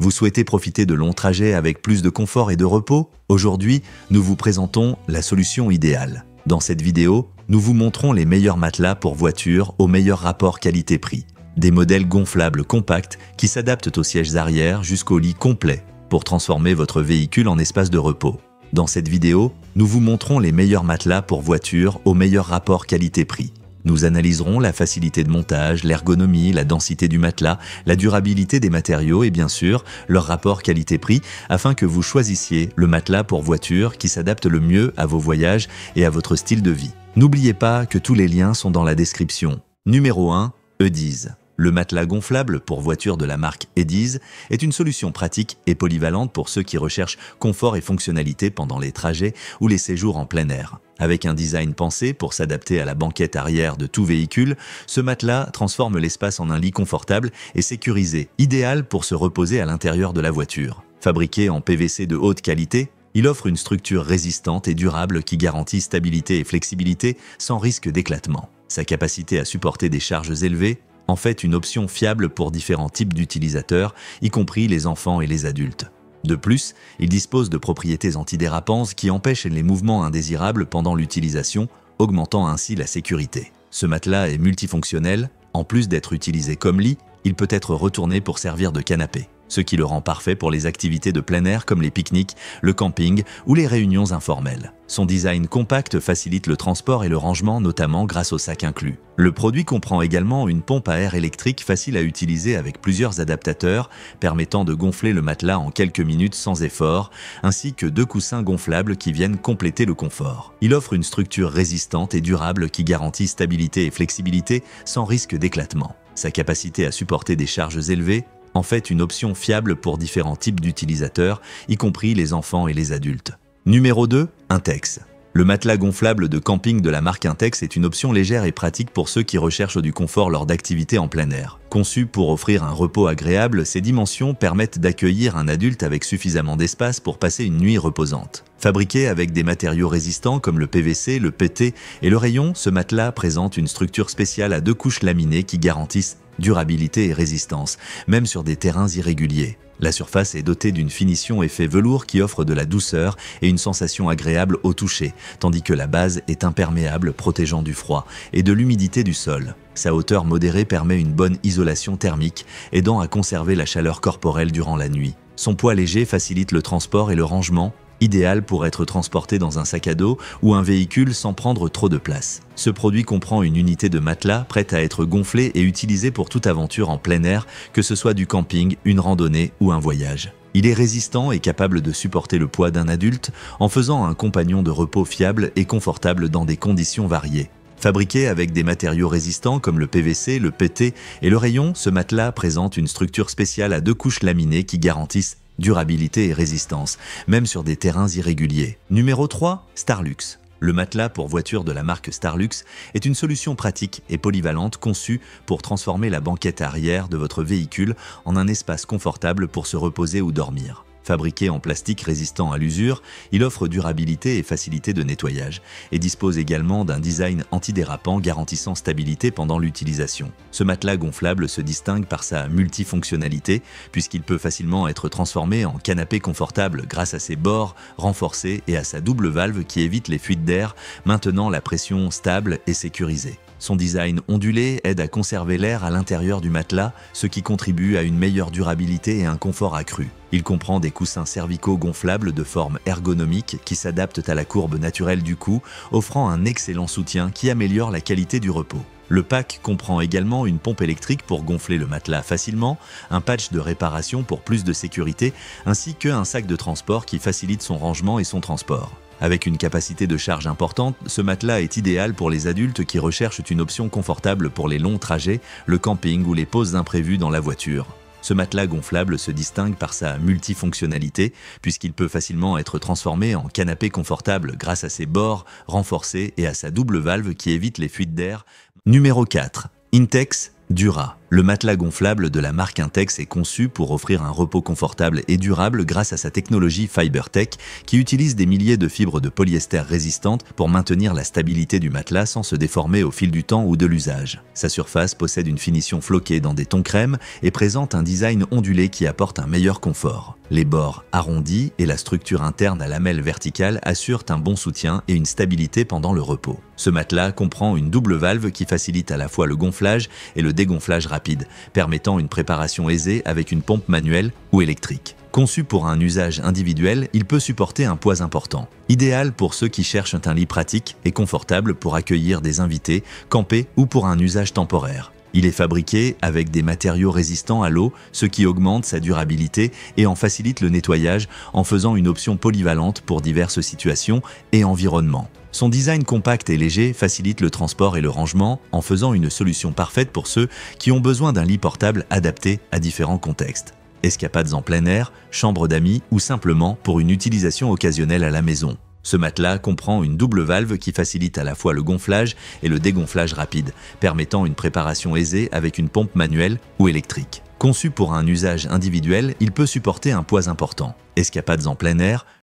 Vous souhaitez profiter de longs trajets avec plus de confort et de repos? Aujourd'hui, nous vous présentons la solution idéale. Dans cette vidéo, nous vous montrons les meilleurs matelas pour voiture au meilleur rapport qualité-prix. Des modèles gonflables compacts qui s'adaptent aux sièges arrière jusqu'au lit complet pour transformer votre véhicule en espace de repos. Dans cette vidéo, nous vous montrons les meilleurs matelas pour voiture au meilleur rapport qualité-prix. Nous analyserons la facilité de montage, l'ergonomie, la densité du matelas, la durabilité des matériaux et bien sûr, leur rapport qualité-prix afin que vous choisissiez le matelas pour voiture qui s'adapte le mieux à vos voyages et à votre style de vie. N'oubliez pas que tous les liens sont dans la description. Numéro 1, Ediz. Le matelas gonflable pour voiture de la marque Ediz est une solution pratique et polyvalente pour ceux qui recherchent confort et fonctionnalité pendant les trajets ou les séjours en plein air. Avec un design pensé pour s'adapter à la banquette arrière de tout véhicule, ce matelas transforme l'espace en un lit confortable et sécurisé, idéal pour se reposer à l'intérieur de la voiture. Fabriqué en PVC de haute qualité, il offre une structure résistante et durable qui garantit stabilité et flexibilité sans risque d'éclatement. Sa capacité à supporter des charges élevées en fait une option fiable pour différents types d'utilisateurs, y compris les enfants et les adultes. De plus, il dispose de propriétés antidérapantes qui empêchent les mouvements indésirables pendant l'utilisation, augmentant ainsi la sécurité. Ce matelas est multifonctionnel, en plus d'être utilisé comme lit, il peut être retourné pour servir de canapé, ce qui le rend parfait pour les activités de plein air comme les pique-niques, le camping ou les réunions informelles. Son design compact facilite le transport et le rangement, notamment grâce au sac inclus. Le produit comprend également une pompe à air électrique facile à utiliser avec plusieurs adaptateurs, permettant de gonfler le matelas en quelques minutes sans effort, ainsi que 2 coussins gonflables qui viennent compléter le confort. Il offre une structure résistante et durable qui garantit stabilité et flexibilité sans risque d'éclatement. Sa capacité à supporter des charges élevées en fait une option fiable pour différents types d'utilisateurs, y compris les enfants et les adultes. Numéro 2, Intex. Le matelas gonflable de camping de la marque Intex est une option légère et pratique pour ceux qui recherchent du confort lors d'activités en plein air. Conçu pour offrir un repos agréable, ses dimensions permettent d'accueillir un adulte avec suffisamment d'espace pour passer une nuit reposante. Fabriqué avec des matériaux résistants comme le PVC, le PT et le rayon, ce matelas présente une structure spéciale à 2 couches laminées qui garantissent durabilité et résistance, même sur des terrains irréguliers. La surface est dotée d'une finition effet velours qui offre de la douceur et une sensation agréable au toucher, tandis que la base est imperméable, protégeant du froid et de l'humidité du sol. Sa hauteur modérée permet une bonne isolation thermique, aidant à conserver la chaleur corporelle durant la nuit. Son poids léger facilite le transport et le rangement, idéal pour être transporté dans un sac à dos ou un véhicule sans prendre trop de place. Ce produit comprend une unité de matelas prête à être gonflée et utilisée pour toute aventure en plein air, que ce soit du camping, une randonnée ou un voyage. Il est résistant et capable de supporter le poids d'un adulte en faisant un compagnon de repos fiable et confortable dans des conditions variées. Fabriqué avec des matériaux résistants comme le PVC, le PT et le rayon, ce matelas présente une structure spéciale à 2 couches laminées qui garantissent durabilité et résistance, même sur des terrains irréguliers. Numéro 3, Starlux. Le matelas pour voiture de la marque Starlux est une solution pratique et polyvalente conçue pour transformer la banquette arrière de votre véhicule en un espace confortable pour se reposer ou dormir. Fabriqué en plastique résistant à l'usure, il offre durabilité et facilité de nettoyage et dispose également d'un design antidérapant garantissant stabilité pendant l'utilisation. Ce matelas gonflable se distingue par sa multifonctionnalité puisqu'il peut facilement être transformé en canapé confortable grâce à ses bords renforcés et à sa double valve qui évite les fuites d'air, maintenant la pression stable et sécurisée. Son design ondulé aide à conserver l'air à l'intérieur du matelas, ce qui contribue à une meilleure durabilité et un confort accru. Il comprend des coussins cervicaux gonflables de forme ergonomique qui s'adaptent à la courbe naturelle du cou, offrant un excellent soutien qui améliore la qualité du repos. Le pack comprend également une pompe électrique pour gonfler le matelas facilement, un patch de réparation pour plus de sécurité, ainsi qu'un sac de transport qui facilite son rangement et son transport. Avec une capacité de charge importante, ce matelas est idéal pour les adultes qui recherchent une option confortable pour les longs trajets, le camping ou les pauses imprévues dans la voiture. Ce matelas gonflable se distingue par sa multifonctionnalité puisqu'il peut facilement être transformé en canapé confortable grâce à ses bords renforcés et à sa double valve qui évite les fuites d'air. Numéro 4. Intex Dura. Le matelas gonflable de la marque Intex est conçu pour offrir un repos confortable et durable grâce à sa technologie FiberTech qui utilise des milliers de fibres de polyester résistantes pour maintenir la stabilité du matelas sans se déformer au fil du temps ou de l'usage. Sa surface possède une finition floquée dans des tons crème et présente un design ondulé qui apporte un meilleur confort. Les bords arrondis et la structure interne à lamelles verticales assurent un bon soutien et une stabilité pendant le repos. Ce matelas comprend une double valve qui facilite à la fois le gonflage et le dégonflage rapide, permettant une préparation aisée avec une pompe manuelle ou électrique. Conçu pour un usage individuel, il peut supporter un poids important. Idéal pour ceux qui cherchent un lit pratique et confortable pour accueillir des invités, camper ou pour un usage temporaire. Il est fabriqué avec des matériaux résistants à l'eau, ce qui augmente sa durabilité et en facilite le nettoyage en faisant une option polyvalente pour diverses situations et environnements. Son design compact et léger facilite le transport et le rangement en faisant une solution parfaite pour ceux qui ont besoin d'un lit portable adapté à différents contextes. Escapades en plein air, chambre d'amis ou simplement pour une utilisation occasionnelle à la maison. Ce matelas comprend une double valve qui facilite à la fois le gonflage et le dégonflage rapide, permettant une préparation aisée avec une pompe manuelle ou électrique. Conçu pour un usage individuel, il peut supporter un poids important. Escapades en plein air,